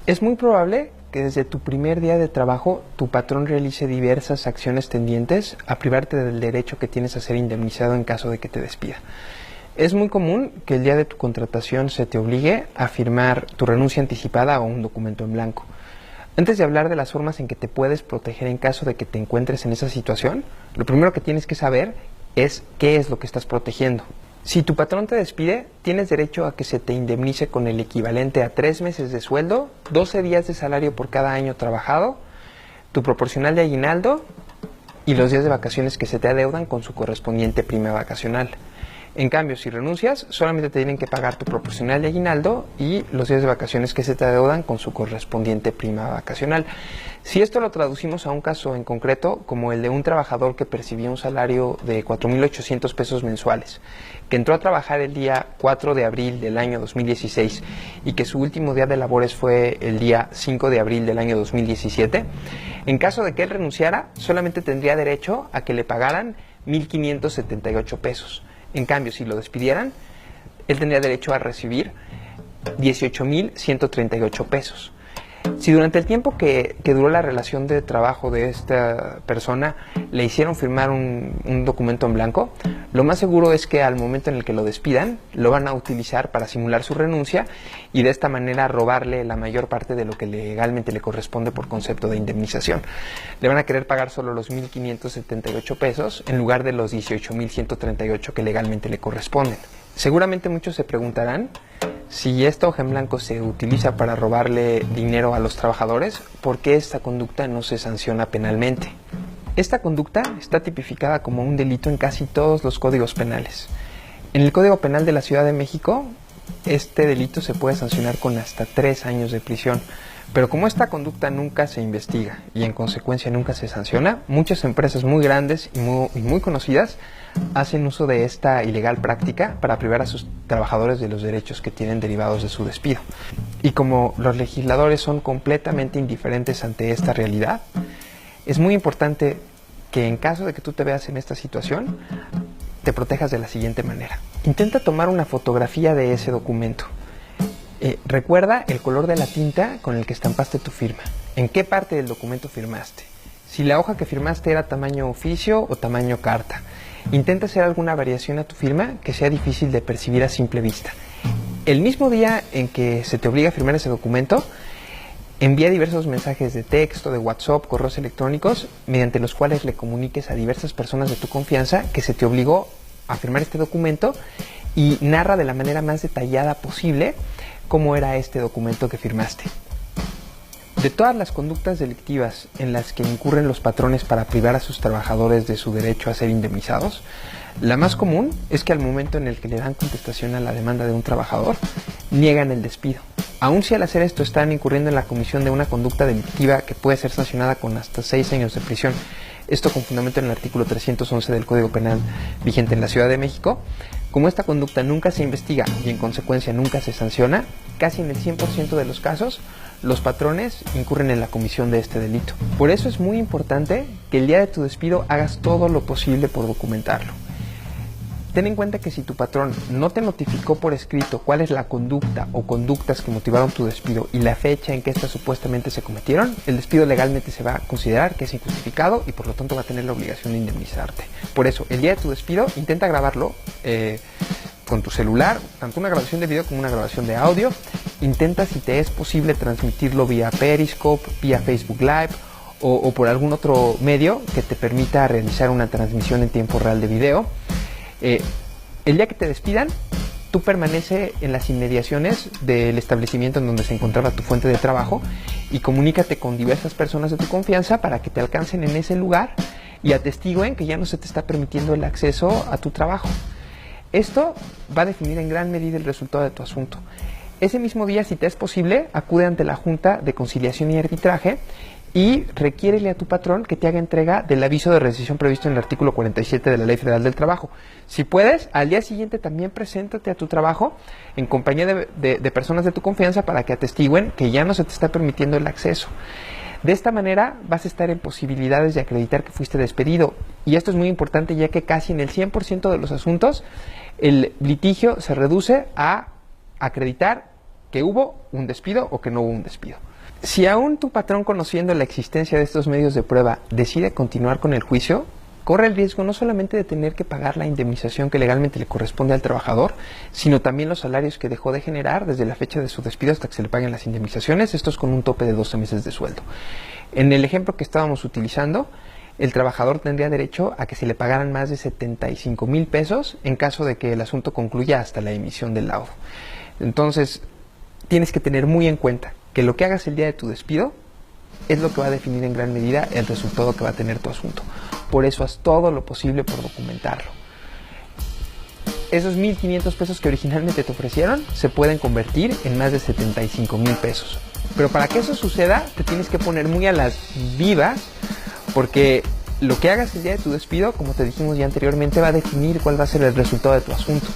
Es muy probable que desde tu primer día de trabajo tu patrón realice diversas acciones tendientes a privarte del derecho que tienes a ser indemnizado en caso de que te despida. Es muy común que el día de tu contratación se te obligue a firmar tu renuncia anticipada o un documento en blanco. Antes de hablar de las formas en que te puedes proteger en caso de que te encuentres en esa situación, lo primero que tienes que saber es qué es lo que estás protegiendo. Si tu patrón te despide, tienes derecho a que se te indemnice con el equivalente a 3 meses de sueldo, 12 días de salario por cada año trabajado, tu proporcional de aguinaldo y los días de vacaciones que se te adeudan con su correspondiente prima vacacional. En cambio, si renuncias, solamente te tienen que pagar tu proporcional de aguinaldo y los días de vacaciones que se te adeudan con su correspondiente prima vacacional. Si esto lo traducimos a un caso en concreto, como el de un trabajador que percibía un salario de 4,800 pesos mensuales, que entró a trabajar el día 4 de abril del año 2016 y que su último día de labores fue el día 5 de abril del año 2017, en caso de que él renunciara, solamente tendría derecho a que le pagaran 1,578 pesos. En cambio, si lo despidieran, él tendría derecho a recibir 18,138 pesos. Si durante el tiempo que duró la relación de trabajo de esta persona le hicieron firmar un documento en blanco, lo más seguro es que al momento en el que lo despidan, lo van a utilizar para simular su renuncia y de esta manera robarle la mayor parte de lo que legalmente le corresponde por concepto de indemnización. Le van a querer pagar solo los 1,578 pesos en lugar de los 18,138 que legalmente le corresponden. Seguramente muchos se preguntarán si esta hoja en blanco se utiliza para robarle dinero a los trabajadores, ¿por qué esta conducta no se sanciona penalmente? Esta conducta está tipificada como un delito en casi todos los códigos penales. En el Código Penal de la Ciudad de México, este delito se puede sancionar con hasta 3 años de prisión. Pero como esta conducta nunca se investiga y en consecuencia nunca se sanciona, muchas empresas muy grandes y muy conocidas hacen uso de esta ilegal práctica para privar a sus trabajadores de los derechos que tienen derivados de su despido. Y como los legisladores son completamente indiferentes ante esta realidad, es muy importante que en caso de que tú te veas en esta situación, te protejas de la siguiente manera. Intenta tomar una fotografía de ese documento. Recuerda el color de la tinta con el que estampaste tu firma. ¿En qué parte del documento firmaste? Si la hoja que firmaste era tamaño oficio o tamaño carta. Intenta hacer alguna variación a tu firma que sea difícil de percibir a simple vista. El mismo día en que se te obliga a firmar ese documento, envía diversos mensajes de texto, de WhatsApp, correos electrónicos, mediante los cuales le comuniques a diversas personas de tu confianza que se te obligó a firmar este documento y narra de la manera más detallada posible cómo era este documento que firmaste. De todas las conductas delictivas en las que incurren los patrones para privar a sus trabajadores de su derecho a ser indemnizados, la más común es que al momento en el que le dan contestación a la demanda de un trabajador, niegan el despido. Aun si al hacer esto están incurriendo en la comisión de una conducta delictiva que puede ser sancionada con hasta 6 años de prisión, esto con fundamento en el artículo 311 del Código Penal vigente en la Ciudad de México, como esta conducta nunca se investiga y en consecuencia nunca se sanciona, casi en el 100% de los casos, los patrones incurren en la comisión de este delito. Por eso es muy importante que el día de tu despido hagas todo lo posible por documentarlo. Ten en cuenta que si tu patrón no te notificó por escrito cuál es la conducta o conductas que motivaron tu despido y la fecha en que éstas supuestamente se cometieron, el despido legalmente se va a considerar que es injustificado y por lo tanto va a tener la obligación de indemnizarte. Por eso, el día de tu despido, intenta grabarlo con tu celular, tanto una grabación de video como una grabación de audio. Intenta, si te es posible, transmitirlo vía Periscope, vía Facebook Live o por algún otro medio que te permita realizar una transmisión en tiempo real de video. El día que te despidan, tú permanece en las inmediaciones del establecimiento en donde se encontraba tu fuente de trabajo y comunícate con diversas personas de tu confianza para que te alcancen en ese lugar y atestiguen que ya no se te está permitiendo el acceso a tu trabajo. Esto va a definir en gran medida el resultado de tu asunto. Ese mismo día, si te es posible, acude ante la Junta de Conciliación y Arbitraje y requiérele a tu patrón que te haga entrega del aviso de rescisión previsto en el artículo 47 de la Ley Federal del Trabajo. Si puedes, al día siguiente también preséntate a tu trabajo en compañía de personas de tu confianza para que atestiguen que ya no se te está permitiendo el acceso. De esta manera vas a estar en posibilidades de acreditar que fuiste despedido. Y esto es muy importante, ya que casi en el 100% de los asuntos el litigio se reduce a acreditar que hubo un despido o que no hubo un despido. Si aún tu patrón, conociendo la existencia de estos medios de prueba, decide continuar con el juicio, corre el riesgo no solamente de tener que pagar la indemnización que legalmente le corresponde al trabajador, sino también los salarios que dejó de generar desde la fecha de su despido hasta que se le paguen las indemnizaciones, estos con un tope de 12 meses de sueldo. En el ejemplo que estábamos utilizando, el trabajador tendría derecho a que se le pagaran más de 75,000 pesos en caso de que el asunto concluya hasta la emisión del laudo. Entonces, tienes que tener muy en cuenta que lo que hagas el día de tu despido es lo que va a definir en gran medida el resultado que va a tener tu asunto. Por eso haz todo lo posible por documentarlo. Esos 1,500 pesos que originalmente te ofrecieron se pueden convertir en más de 75,000 pesos. Pero para que eso suceda, te tienes que poner muy a las vivas, porque lo que hagas el día de tu despido, como te dijimos ya anteriormente, va a definir cuál va a ser el resultado de tu asunto.